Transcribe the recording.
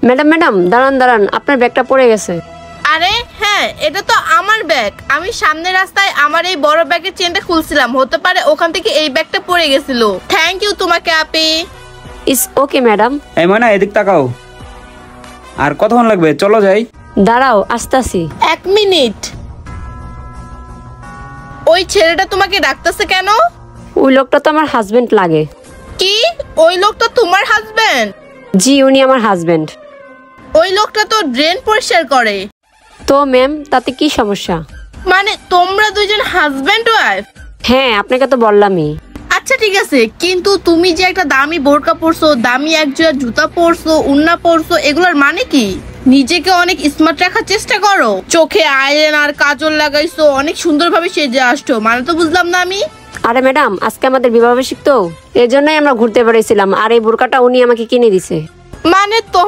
Madam madam দাঁড়ান দাঁড়ান, আপনার ব্যাগটা পড়ে গেছে। আরে হ্যাঁ, এটা তো আমার ব্যাগ। আমি সামনের রাস্তায় আমার এই বড় ব্যাগের চেনটা খুলছিলাম, হতে পারে ওখান থেকে এই ব্যাগটা পড়ে গেছিল। থ্যাংক ইউ তোমাকে আপি। ইস ওকে ম্যাডাম। এই ময়না এদিক তাকাও। আর কতক্ষণ লাগবে? চলো যাই। দাঁড়াও আসতাছি। 1 মিনিট। ওই ছেলেটা তোমাকে ডাকতেছে কেন? ওই লোকটা তো আমার হাজবেন্ড লাগে। কি? ওই লোকটা তোমার হাজবেন্ড? জি উনি আমার হাজবেন্ড। ওই লোকটা তো ড্রেন পরিষ্কার করে। তো ম্যাম তাতে কি সমস্যা? মানে তোমরা দুইজন হাজবেন্ড ওয়াইফ? হ্যাঁ আপনাকে তো বললামই। আচ্ছা ঠিক আছে, কিন্তু তুমি যে একটা দামি বোরকা পরছো, দামি একজোড়া জুতা পরছো, উন্না পরছো, এগুলোর মানে কি? নিজেকে অনেক স্মার্ট রাখার চেষ্টা করো, চোখে আইলাইনার কাজল লাগাইছো, অনেক সুন্দরভাবে সেজে আসছো, মানে তো বুঝলাম না আমি। আরে ম্যাডাম আজকে আমাদের বিবাহ বার্ষিক তো, এজন্যই আমরা ঘুরতে বেরিয়েছিলাম, আর এই বোরকাটা উনি আমাকে কিনে দিছে। মানে তো